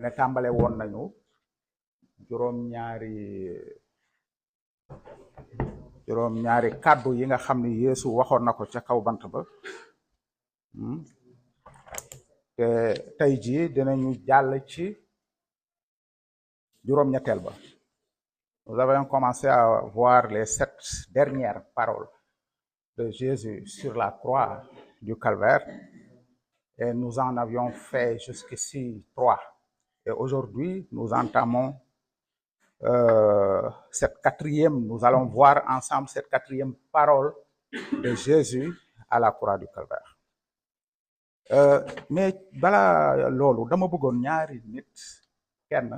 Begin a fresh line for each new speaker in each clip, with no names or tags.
ne tàmbale woon nañu juróom-ñaari kàddu yi nga xam ni Yeesu waxoon na ko ca kaw bant ba te tey jii dinañu jàll ci juróom-ñetteel ba. Nous avons commencé à voir les 7 dernières paroles de Jésus sur la croix du Calvaire et nous en avions fait jusqu'ici 3. Et aujourd'hui, nous entamons cette 4e, nous allons voir ensemble cette 4e parole de Jésus à la croix du Calvaire. Mais bala loolu dama bëggoon ñaari nit kenn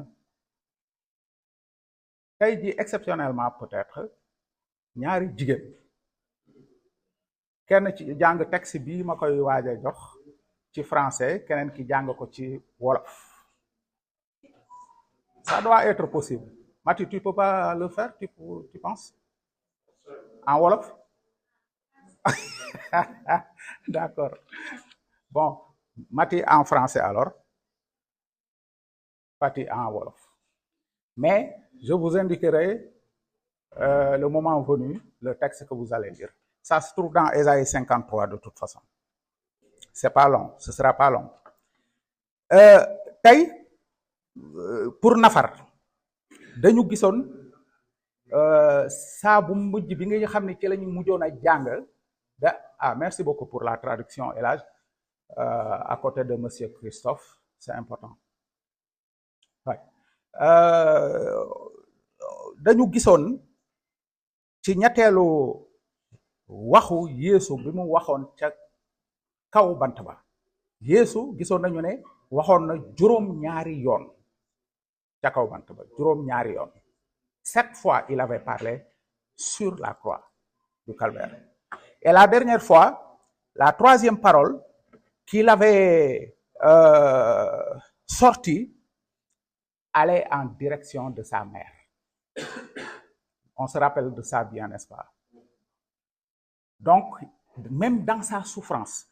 tey ji exceptionnellement peut-être ñaari jigéen kenn ci jàng texte bi ma koy waaj a jox ci français keneen ki jàng ko ci wolof. Ça doit être possible. Mathieu, tu peux pas le faire, tu penses? En wolof? D'accord. Bon, Mathieu en français alors. Fatih en wolof. Mais je vous indiquerai le moment venu le texte que vous allez lire. Ça se trouve dans Ésaïe 53 de toute façon. C'est pas long, ce sera pas long. Tey pour nafar dañu gisoon saa bu mujj bi nga xam ne ci lañu mujjoon a jàng merci beaucoup pour la traduction Elage à côté de monsieur Christophe, c'est important. Ouais. Dañu gisoon ci ñetteelu waxu Yeesu bi mu waxoon ca kaw bant ba. Yeesu gisoon nañu ne waxoon na juróom-ñaari yoon ca kaw bant ba, juróom-ñaari yoon. 7 fois il avait parlé sur la croix du Calvaire. Et la dernière fois, la 3e parole qu'il avait sortie allait en direction de sa mère. On se rappelle de ça bien, n'est-ce pas? Donc, même dans sa souffrance,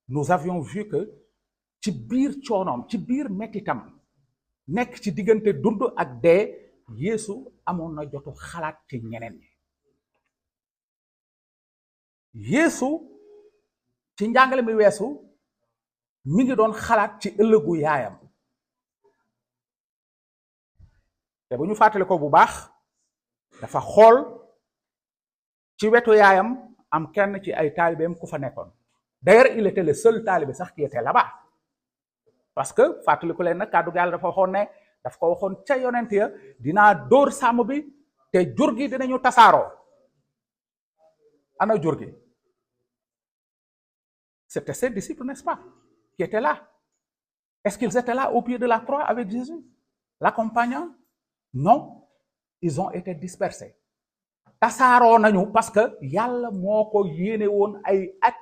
nous avions vu que ci biir coonoom ci biir mettitam nekk ci diggante dund ak dee Yeesu amoon na jotu xalaat ci ñeneen ñi. Yeesu ci njàngale mi weesu mi ngi doon xalaat ci ëllëgu yaayam te bu ñu fàttali ko bu baax dafa xool ci wetu yaayam am kenn ci ay taalibeem ku fa nekkoon. D'ailleurs, il était le seul talibé sax qui était là-bas parce que fàttaliku leen nag kàddu Yàlla dafa waxoon ne daf ko waxoon ca yonent ya dinaa dóor sàmm bi te jur gi dinañu tasaaroo. Ana jur gi? C'était ses disciples, n'est-ce pas, qui étaient là. Est-ce qu'ils étaient là au pied de la croix avec Jésus, l'accompagnant? Non, ils ont été dispersés. Tasaaroo nañu parce que Yàlla moo ko yéene woon ay at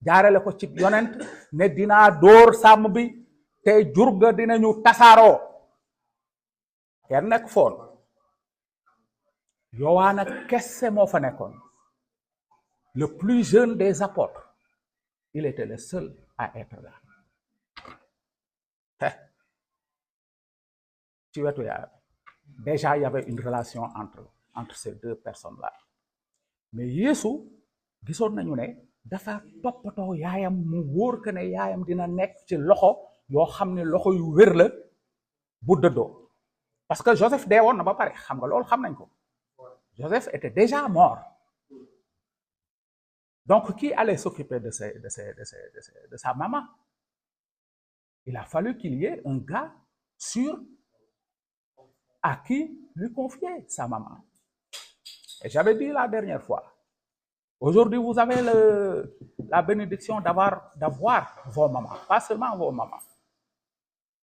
jaarale ko ci yonent ne dinaa dóor sàmm bi te jur ga dinañu tasaaroo. Kenn nekk foon. Yowaana kese moo fa nekkoon. Le plus jeune des apôtres. Il était le seul à être là. Ci wetu Yàlla. Déjà, il y avait une relation entre ces 2 personnes-là. Mais Yeesu gisoon nañu ne dafa toppatoo yaayam mu wóor que ne yaayam dina nekk ci loxo yoo xam ne loxo yu wér la bu dëddoo. Parce que Joseph dee woon na ba pare xam nga loolu xam nañ ko. Joseph était déjà mort. Donc qui allait s'occuper de sa maman? Il a fallu qu'il y ait un gars sûr à qui lui confier sa maman. Et j'avais dit la dernière fois, aujourd'hui vous avez la bénédiction d'avoir vos mamans, pas seulement vos mamans.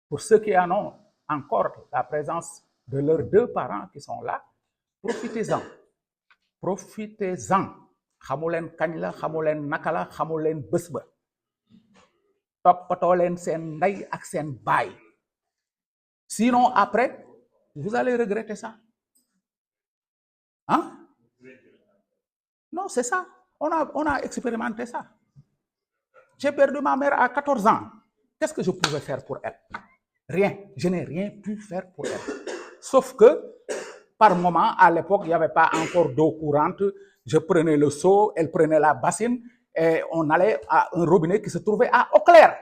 Pour ceux qui en ont encore la présence de leurs 2 parents qui sont là, profitez-en. Profitez-en. Xamu leen kañ la, xamu leen naka la, xamu leen bés ba. Toppatoo leen seen ndey ak seen baay. Sinon après, vous allez regretter ça. Hein? Non, c'est ça. On a expérimenté ça. J'ai perdu ma mère à 14 ans. Qu'est-ce que je pouvais faire pour elle? Rien. Je n'ai rien pu faire pour elle. Sauf que, par moment, à l'époque, il n'y avait pas encore d'eau courante. Je prenais le seau, elle prenait la bassine et on allait à un robinet qui se trouvait à Eau-Claire.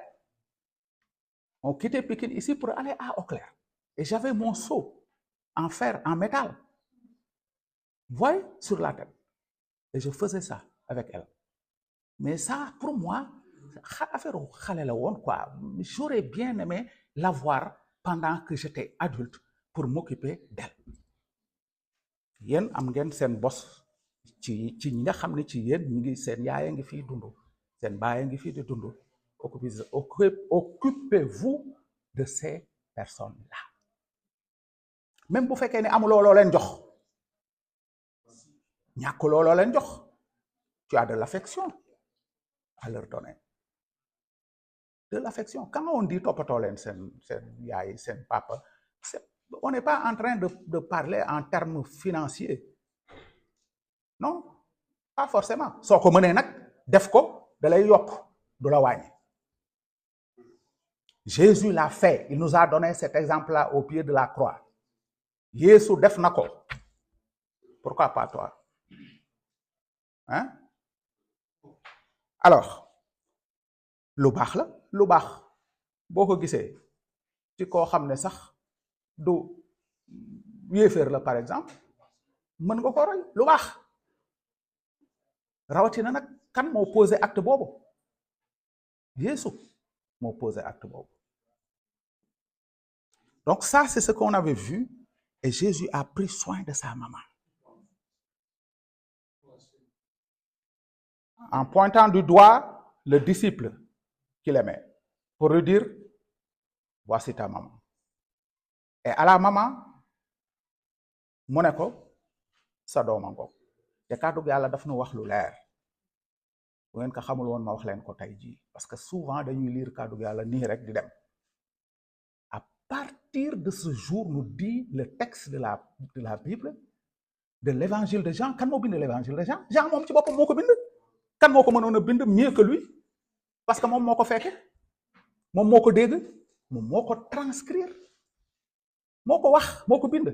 On quittait Pikine ici pour aller à Eau-Claire. Et j'avais mon seau en fer, en métal. Vous voyez, sur la tête. Et je faisais ça avec elle. Mais ça, pour moi, j'aurais bien aimé l'avoir pendant que j'étais adulte pour m'occuper d'elle. Yéen am ngeen seen bos ci ñi nga xam ne ci yéen ñi ngi seen yaaya ngi fii dund seen baaya ngi fii di dund occupez-vous de ces personnes-là. Même bu fekkee ne amuloo loo leen jox ñàkkuloo loo leen jox tu as de l'affection à leur donner. De l'affection. Quand on dit toppatoo leen seen yaay seen papa, on n'est pas en train de parler en termes financiers. Non, pas forcément. Soo ko mënee nag def ko da lay yokk du la wàññi. Jésus l'a fait. Il nous a donné cet exemple-là au pied de la croix. Yeesu def na ko. Pourquoi pas toi? Hein? Alors, lu baax la lu baax boo ko gisee ci koo xam ne sax du yéeféer la par exemple mën nga ko roy lu baax rawatina nag kan moo posé acte boobu Yeesu moo posé acte boobu. Donc ça c'est ce qu'on avait vu et Jésus a pris soin de sa maman en pointant du doigt le disciple qu'il aimait pour lui dire voici ta maman. Et à la maman mu ne ko sa dooma ngoog te kàddu Yàlla daf nu wax lu leer bu ngeen ko xamul woon ma wax leen ko tey jii parce que souvent dañuy lire kàddu Yàlla nii rek di dem. À partir de ce jour nous dit le texte de la Bible de l'évangile de Jean. Kan moo bind l'évangile de Jean? Jean moom ci boppam moo ko bind. Kan moo ko mënoon a bind mieux que lui? Parce que moom moo ko fekke moom moo ko dégg moom moo ko transcrire moo ko wax moo ko bind.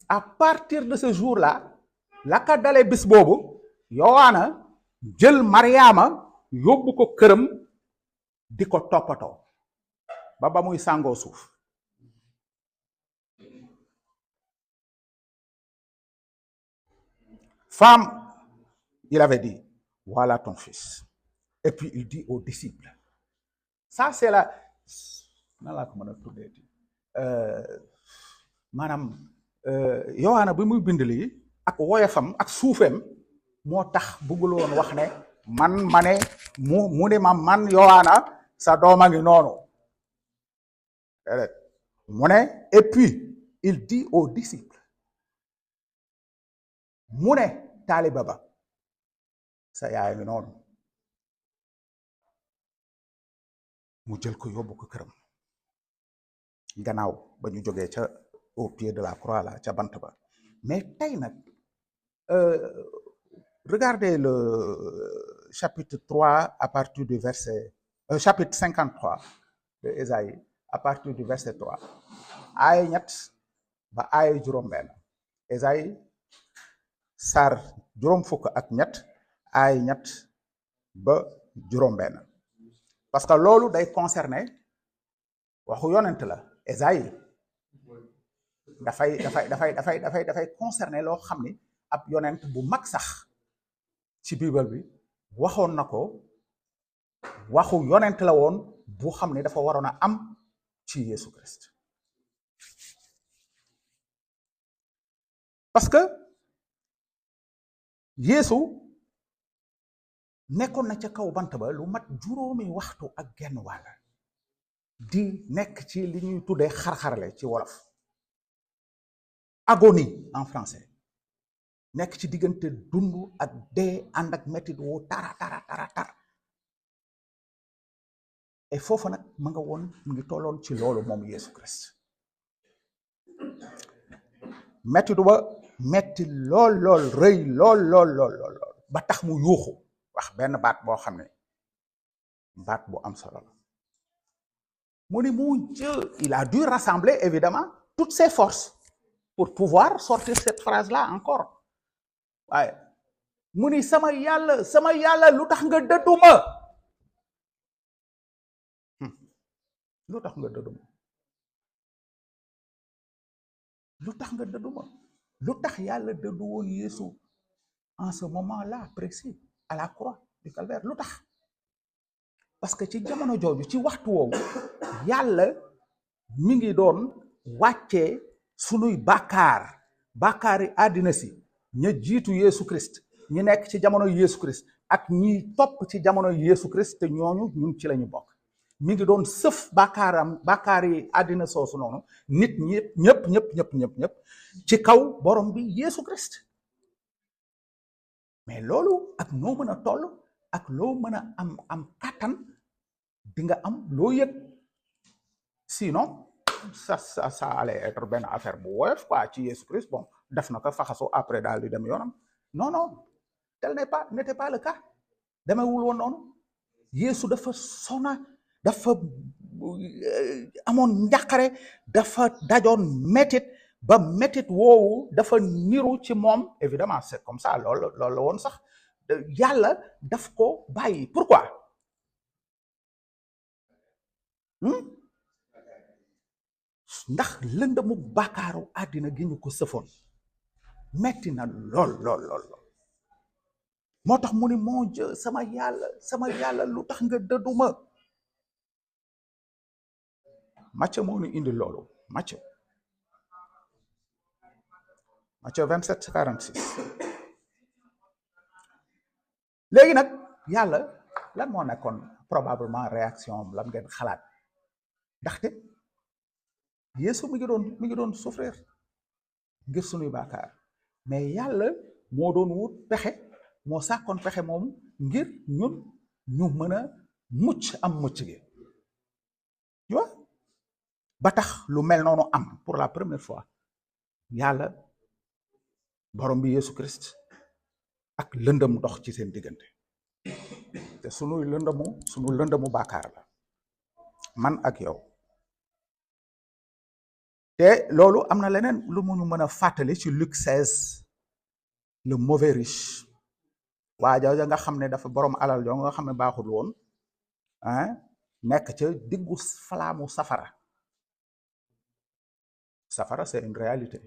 À partir de ce jour-là la ka dalee bis boobu Yowaana jël Mariama yóbbu ko këram di ko toppatoo ba muy sàngoo suuf. Femme, il avait dit voilà ton fils. Et puis il dit aux disciples. Ça c'est la nan laa ko mën a tuddee maanaam Yowaana bi muy bind lii ak woyofam ak suufeem moo tax bëggul woon wax ne ma ne mu ne ma man Yowaana sa dooma ngi noonu mu ne et puis il dit aux disciples mu ne taaliba ba sa yaay ngi noonu mu jël ko yóbbu ko këram gannaaw ba ñu jógee ca au pied de la croix là ca bant ba. Mais tey nag regardez le chapitre 3 à partir du verset chapitre 53 de Ésaïe à partir du verset 3 aaya ñett ba aaya juróom-benn. Ésaïe sar juróom fukk ak ñett aaya ñett ba juróom-benn. Parce que loolu day concerner waxu yonent la Ésaïe dafay concerner loo xam ni ab yonent bu mag sax ci Bible bi waxoon na ko waxu yonent la woon bu xam ne dafa waroon a am ci Yesu Christ. Parce que Yesu nekkoon na ca kaw bant ba lu mat juróomi waxtu ak genn wàll di nekk ci li ñuy tuddee xar-xarle ci wolof agonie en français nekk ci diggante dund ak dee ànd ak mettit wu tara et foofu nag ma nga woon mu ngi tolloon ci loolu moom Yesu Christ mettit ba metti lool rëy lool ba tax mu yuuxu wax benn baat boo xam ne baat bu am solo la mu ni mon Dieu, il a dû rassembler évidemment toutes ses forces pour pouvoir sortir cette phrase-là encore. waaye mu ni sama yàlla lu tax nga dëdduma lu tax nga dëdduma lu tax nga dëdduma lu tax yàlla dëddu woon Yeesu en ce moment-là précis à la croix du calvaire lu tax parce que ci jamono jooju ci waxtu woowu yàlla mi ngi doon wàccee sunuy bàkkaari àddina si ña jiitu Yeesu Christ ñi nekk ci jamono Yeesu Christ ak ñi topp ci jamono Yeesu Christ te ñooñu ñun ci lañu bokk mi ngi doon sëf bàkkaari àddina soosu noonu nit ñëpp ci kaw borom bi Yeesu Christ mais loolu ak noo mën a toll ak loo mën a am kàttan di nga am loo yëg sinon ça allait être benn affaire bu woyof quoi ci Yeesu Christ bon def na ko faxasu après daal di dem yoonam non tel n'était pas le cas demewul woon noonu Yeesu dafa sona dafa amoon njàqare dafa dajoon métit ba métit woowu dafa niru ci moom évidemment c'est comme ça loolu la woon sax yàlla daf ko bàyyi pourquoi ndax lëndëmu bàkkaaru àddina gi ñu ko sëfoon metti na lool moo tax mu ni mon Dieu sama yàlla lu tax nga dëdduma Matthieu moo ñu indi loolu Matthieu 27:46 léegi nag yàlla lan moo nekkoon probablement réaction lan ngeen xalaat ndaxte Yeesu mi ngi doon souffrir ngir sunuy bàkkaar mais yàlla moo doon wut pexe moo sàkkoon pexe moom ngir ñun ñu mën a mucc gi tu vois ba tax lu mel noonu am pour la première fois yàlla borom bi Yeesu Christ ak lëndëm dox ci seen diggante te sunu lëndëmu bàkkaar la man ak yow te loolu am na leneen lu mu ñu mën a fàttali ci Luc 16 le mauvais riche waa jooja nga xam ne dafa borom alal joo nga xam ne baaxul woon nekk ca diggu falaamu safara c'est une réalité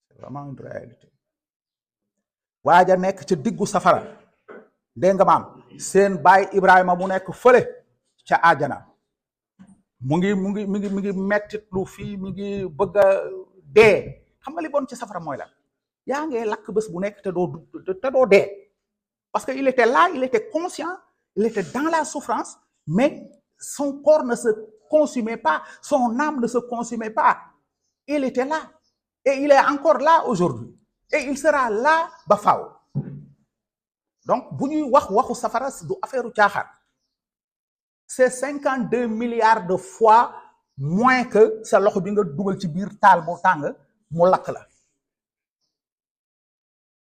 c'est vraiment une réalité waaja nekk ca diggu safara dégg nga maam seen baay Ibrahima mu nekk fële ca àjjana mu ngi mettit lu fii mi ngi bëgg a dee xam nga li bon ci safara mooy lan yaa ngee lakk bés bu nekk te doo dee parce que il était là, il était conscient, il était dans la souffrance, mais son corps ne se consumait pas, son âme ne se consumait pas. Il était là et il est encore là aujourd'hui et il sera là ba faaw. Donc bu ñuy waxu safara du affaire caaxaan. C'est 52 milliards de fois moins que sa loxo bi nga dugal ci biir taal bu tàng mu lakk la.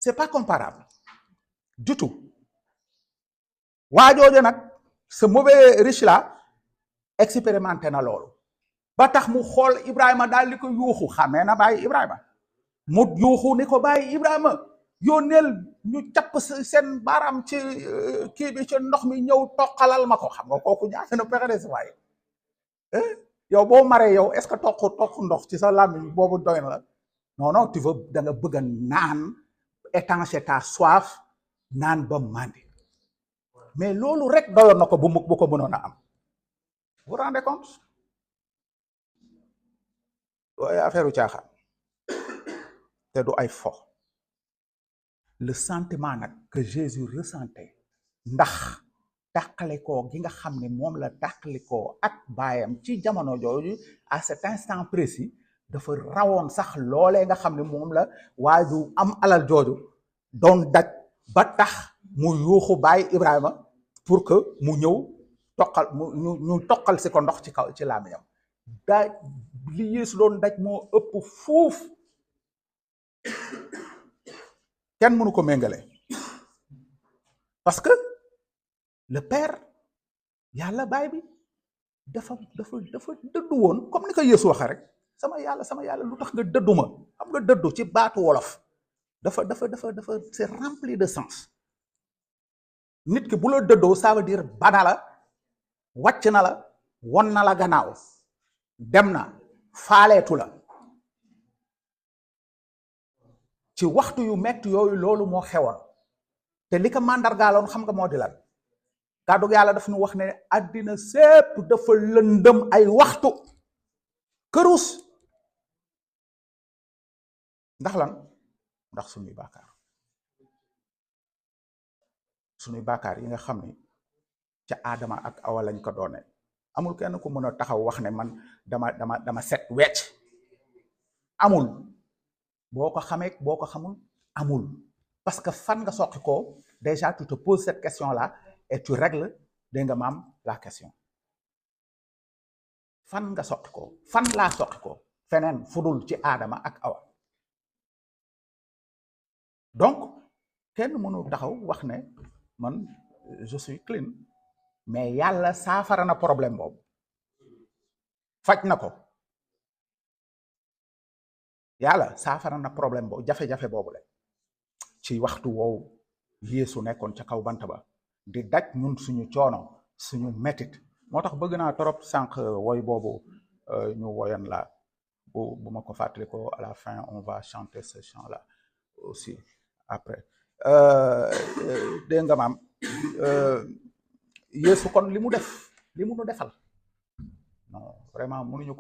C'est pas comparable du tout. waajooju nag ce mauvais riche là expérimenté na loolu ba tax mu xool Ibrahima daal di ko yuuxu xamee na bàyyi Ibrahima mu yuuxu ni ko bàyyi Ibrahima yónneel ñu capp seen baaraam ci kii bi ci ndox mi ñëw toqalal ma ko xam nga kooku ñaata na pexe de si waaye yow boo maree yow est-ce que toq ndox ci sa làmmiñ boobu doy na la non tu veux da nga bëgg a naan étancher ta soif naan ba màndi mais loolu rek doyoon na ko bu ko mënoon a am vous vous rendez compte du ay affaire u caaxaan te du ay fo le sentiment nag que Jésus ressentait ndax tàqalikoo gi nga xam ne moom la tàqalikoo ak baayam ci jamono jooju à cet instant précis dafa rawoon sax loolee nga xam ne moom la waaju am alal jooju doon daj ba tax mu yuuxu baay Ibrahima pour que mu ñëw ñu toqal si ko ndox ci kaw ci làmmiñam daaj li Yeesu doon daj moo ëpp fuuf kenn mënu ko méngale parce que le père yàlla baay bi dafa dëddu woon comme ni ko Yeesu waxe rek sama yàlla lu tax nga dëddu ma xam nga dëddu ci baatu wolof dafa c'est rempli de sens. nit ki bu la dëddoo ça veut dire bana la wàcc na la won na la gannaaw dem na faaleetu la. ci waxtu yu metti yooyu loolu moo xewoon te li ko màndargaaloon xam nga moo di lan kàddu yàlla daf ñu wax ne àddina sépp dafa lëndëm ay waxtu kërus ndax lan ndax suñuy bàkkaar yi nga xam ni ca Aadama ak Awa lañ ko doone amul kenn ku mën a taxaw wax ne man dama set wecc amul boo ko xamee boo ko xamul amul parce que fan nga soqi ko déjà tu te poses cette question là et tu règles dégg nga maam la question fan nga soqi ko fan laa soqi ko feneen fudul ci Aadama ak Awa donc kenn mënu taxaw wax ne man je suis clean mais yàlla saafara na problème boobu faj na ko yàlla saafara na problème boobu jafe-jafe boobu la ci waxtu woowu Yeesu nekkoon ca kaw bant ba di daj ñun suñu coono suñu metit moo tax bëgg naa trop sànq woy boobu ñu woyan la bu ma ko fàttali ko à la fin on va chanter ce chant là aussi après dégg nga maam Yeesu kon li mu nu defal non vraiment mënuñu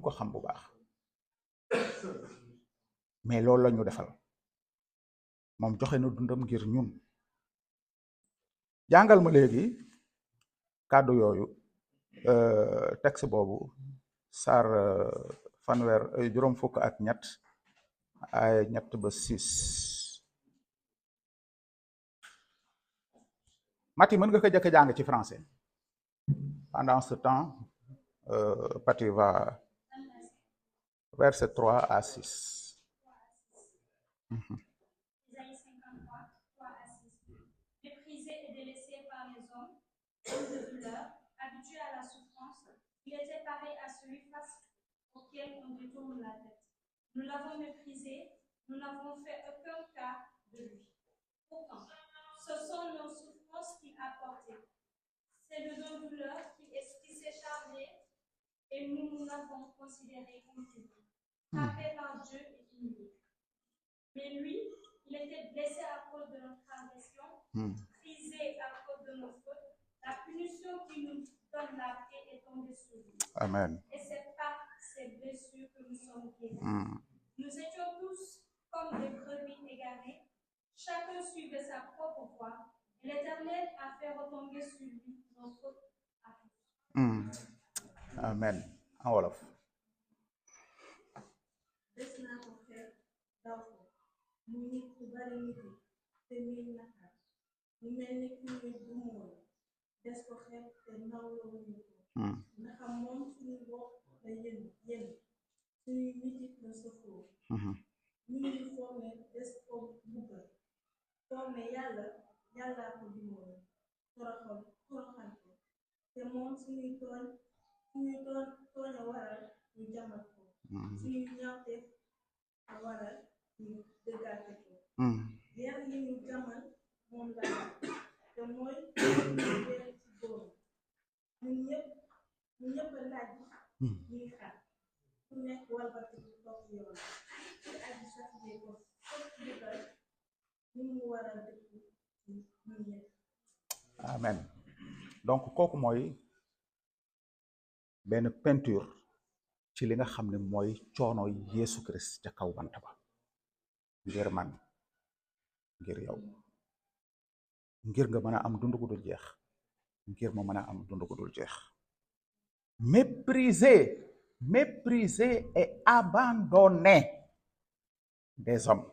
ko xam bu baax mais loolu la ñu defal moom joxe na dundam ngir ñun jàngal ma léegi kàddu yooyu texte boobu saar fanweer juróom fukk ak ñett ay ñett ba 6 Mati mën nga ko jëkk jàng ci français pendant ce temps Pati va verset 3 à 6.
Isaïe 53, 3 à 6. Méprisé et délaissé par les hommes, homme de douleur, habitué à la souffrance, il était pareil à celui face auquel on détourne la tête. Nous l'avons méprisé, nous n'avons fait aucun cas de lui. Pourtant, ce sont nos souffrances qu'il a portées. C'est de nos douleurs qui s'est chargé et nous l'avons considéré comme faible, frappé par Dieu et humilié. Mais lui, il était blessé à cause de nos transgressions, brisé à cause de nos fautes. La punition qui nous donne la paix est tombée sur lui.
Amen.
Et c'est par ces blessures que nous sommes guéris. Nous étions tous comme des brebis égarées. Chacun suivait sa propre voie. Et l'Éternel a fait retomber sur lui nos fautes à tous.
Amen. En wolof.
mu nit ku bari nit te muy naqar mu mel ni ku ñuy dumóoy des ko xeeb te naw la wuñu ko ndax moom suñu bopp la yén suñuy nitit la sëfoo ñu ngi foog ne des ko buggal foog ne yàllaa ko dumóoy toroxal ko te moom suñuy tooñ a waral ñu jamal ko suñuy ñaawteef a waral dëggaate ko yar yi ñu jamal moom la te mooy weer ci góor ñun ñëpp a laaj ñuy xaar ku nekk walbati bu topp yoon ci aji sax jee ko fop dugal ñu mu war a dëkk ñun ñëpp.
Amen. Donc kooku mooy benn peinture ci li nga xam ne mooy coono Yeesu Christ ca kaw bant ba ngir man ngir yow ngir nga mën a am dund gu dul jeex ngir ma mën a am dund gu dul jeex méprisé et abandonné des hommes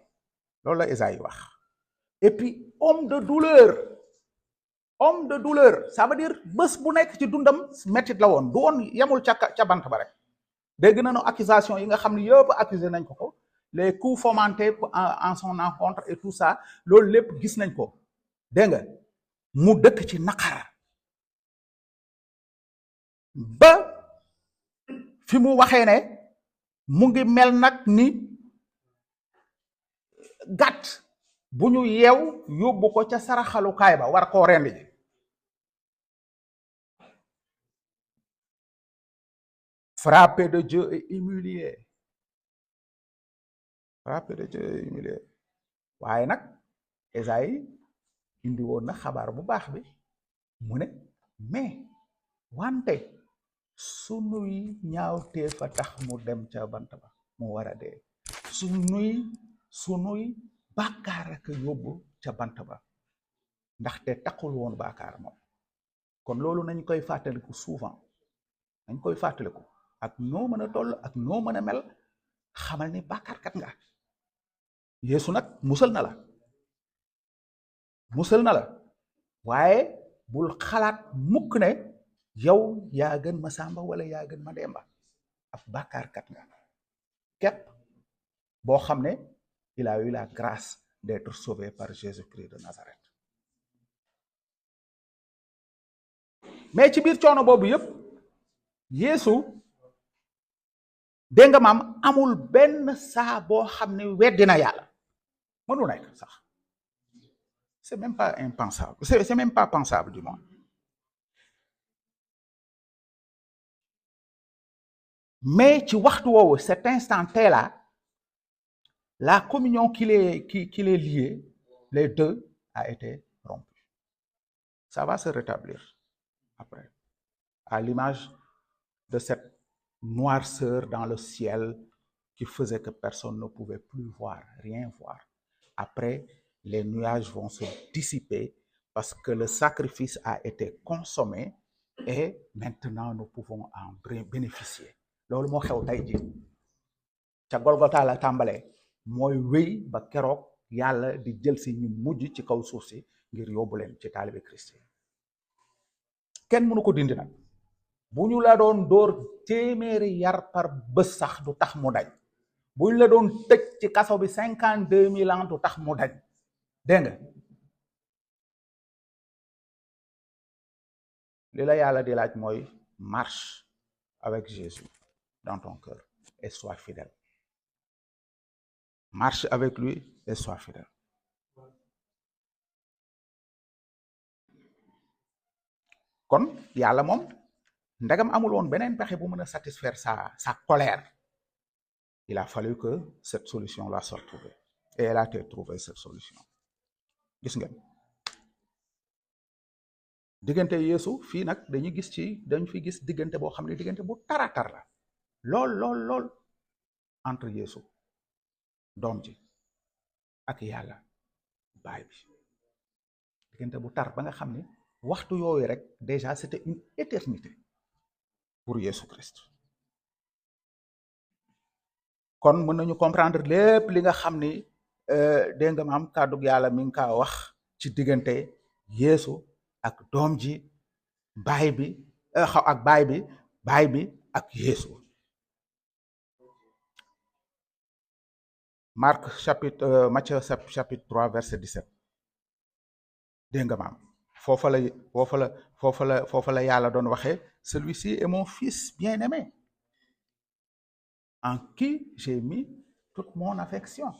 loolu la Isaïe wax et puis homme de douleur ça veut dire bés bu nekk ci dundam mettit la woon du woon yemul ca bant ba rek dégg nañu accusation yi nga xam ne yëpp accusé nañ ko les coups fomentés en son encontre et tout ça loolu lépp gis nañ ko dégg nga mu dëkk ci naqar ba fi mu waxee ne mu ngi mel nag ni gàtt bu ñu yeew yóbbu ko ca saraxalukaay ba war koo rendi ji frappé de Dieu et humilié frappé de Dieu et humilié waaye nag Esaïe indi woon na xabaar bu baax bi mu ne mais wante sunuy ñaawtee fa tax mu dem ca bant ba mu war a dee sunuy bàkkaar ak yóbbu ca bant ba ndaxte taxul woon bàkkaar moom kon loolu nañ koy fàttaliku souvent nañ koy fàttaliku ak noo mën a toll ak noo mën a mel xamal ni bàkkaarkat nga Yeesu nag musal na la waaye bul xalaat mukk ne yow yaa gën ma Samba wala yaa gën ma Demba ab bàkkaarkat nga képp boo xam ne il a eu la grâce d'être sauvé par Jésus-Christ de Nazareth mais ci biir coono boobu yépp Yeesu dégg nga maam amul benn saa boo xam ne weddina yàlla mënu nekk sax c'est même pas impensable c'est même pas pensable du moins mais ci waxtu woowu cet instant là la communion qui les liait les deux a été rompue ça va se rétablir après à l'image de cette noirceur dans le ciel qui faisait que personne ne pouvait plus voir, rien voir. Après, les nuages vont se dissiper parce que le sacrifice a été consommé et maintenant nous pouvons en bénéficier. loolu moo xew tey ji ca Golgota la tàmbalee mooy wéy ba keroog yàlla di jël si ñu mujj ci kaw suuf si ngir yóbbu leen ci taalibe Christ kenn mënu ko dindi nag bu ñu la doon dóor téeméeri yar par bés sax du tax mu dañ bu ñu la doon tëj ci kaso bi 52 000 ans du tax mu dañ dégg nga li la yàlla di laaj mooy marche avec Jésus dans ton cœur et sois fidèle marche avec lui et sois fidèle kon yàlla moom ndegam amul woon beneen pexe bu mën a satisfaire sa colère il a fallu que cette solution là soit trouvée et elle a été trouvée cette solution gis ngeen diggante Yeesu fii nag dañu fi gis diggante boo xam ne diggante bu taratar la lool entre Yeesu doom ji ak yàlla baay bi diggante bu tar ba nga xam ne waxtu yooyu rek déjà c'était une éternité pour Jésus Christ kon mën nañu comprendre lépp li nga xam ni dégg nga maam kàddug yàlla mi ngi kaa wax ci diggante Yeesu ak doom ji baay bi ak Yeesu Matthieu chapitre 3 verset 17 dégg nga maam foofa la yàlla doon waxee celui-ci est mon fils bien-aimé en qui j'ai mis toute mon affection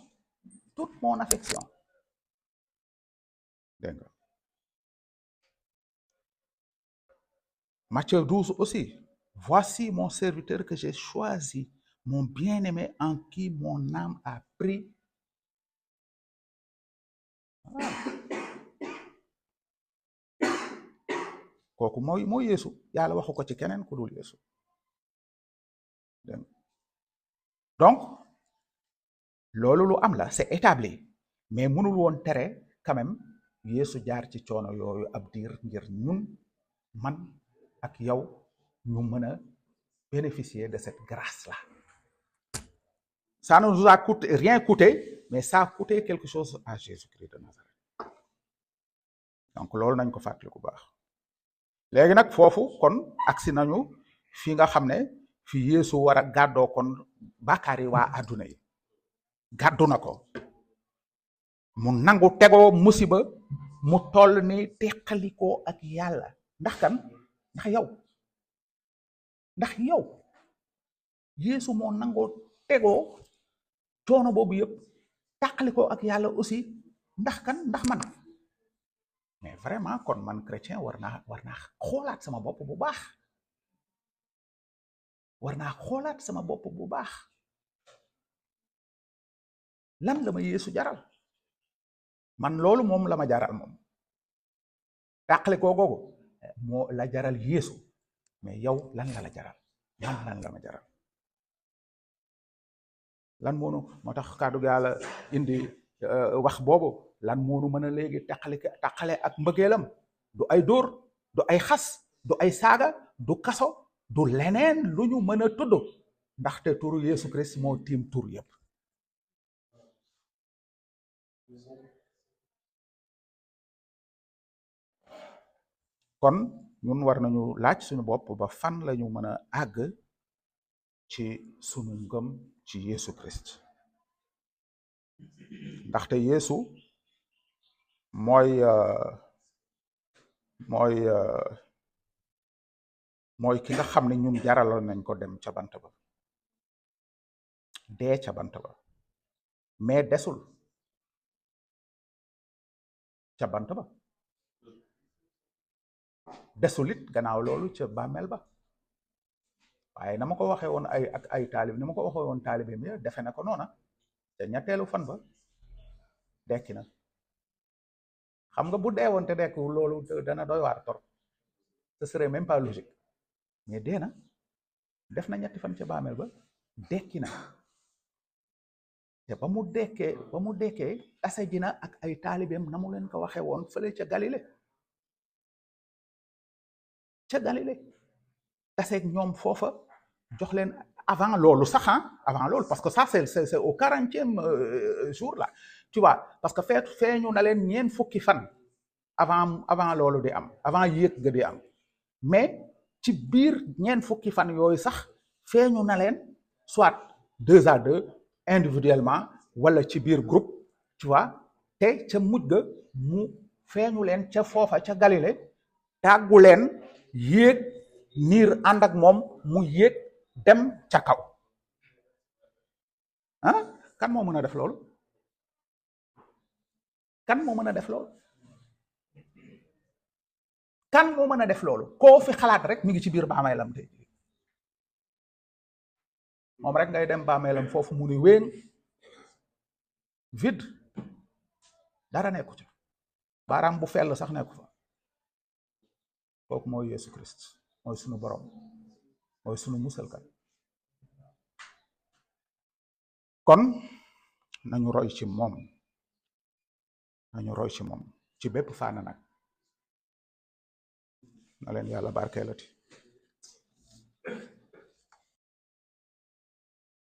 dégg nga Matthieu 12 aussi voici mon serviteur que j'ai choisi mon bien-aimé en qui mon âme a pris kooku mooy Yeesu yàlla waxu ko ci keneen ku dul Yeesu donc loolu lu am la c'est établi mais mënul woon tere quand même Yeesu jaar ci coono yooyu ab diir ngir ñun man ak yow ñu mën a bénéficier de cette grâce là ça ne nous a rien coûté mais ça a coûté quelque chose à Jésus-Christ de Nazareth donc loolu nañ ko fàttali ku baax léegi nag foofu kon agsi nañu fi nga xam ne fi Yeesu war a gàddoo kon bàkkaari waa àdduna yi gàddu na ko mu nangu tegoo musiba mu toll ni teqalikoo ak yàlla ndax kan ndax yow Yeesu moo nangoo tegoo coono boobu yëpp teqalikoo ak yàlla aussi ndax kan ndax man. Mais vraiment kon man chrétien war naa xoolaat sama bopp bu baax lan la ma Yeesu jaral man loolu moom la ma jaral moom tàqalikoo googu moo la jaral Yeesu mais yow lan la jaral man lan la ma jaral lan moo tax kàddu Yàlla indi wax boobu lan moonu mën a léegi tàqale ak mbëggeelam du ay dóor du ay xas du ay saaga du kaso du leneen lu ñu mën a tudd ndaxte turu Yeesu Christ moo tiim tur yépp kon ñun war nañu laaj suñu bopp ba fan lañu mën a àgg ci sunu ngëm ci Yeesu Christ ndaxte Yeesu mooy ki nga xam ne ñun jaraloon nañ ko dem ca bant ba dee ca bant ba mais desul ca bant ba desul it gannaaw loolu ca bàmmeel ba waaye na ma ko waxee woon ay taalib ni ma ko waxee woon taalibe mi defe na ko noona te ñetteelu fan ba dekki na xam nga bu dee woon te dekk loolu dana doy waar torop ce serait même pas logique mais dee na def na ñetti fan ca bàmmeel ba dekki na te ba mu dekkee tase ji na ak ay taalibeem na mu leen ko waxee woon fële ca Galilée taseeg ñoom foofa jox leen avant loolu sax avant loolu parce que ça c'est au 40e jour là tu vois parce que feeñu na leen ñeen fukki fan avant loolu di am avant yéeg ga di am mais ci biir ñeen fukki fan yooyu sax feeñu na leen soit 2 à 2 individuellement wala ci biir groupe tu vois te ca mujj ga mu feeñu leen ca foofa ca Galilée tàggu leen yéeg niir ànd ak moom mu yéeg dem ca kaw kan moo mën a def loolu kan moo mën a def loolu koo fi xalaat rek mi ngi ci biir bàmmeelam tey moom rek ngay dem bàmmeelam foofu mu ni wéen vide dara nekku ca baaraam bu fell sax nekku fa kooku mooy Yeesu Christ mooy sunu borom mooy sunu musalkat kon nañu roy ci moom ci bépp fànn nag na leen Yàlla barkeelati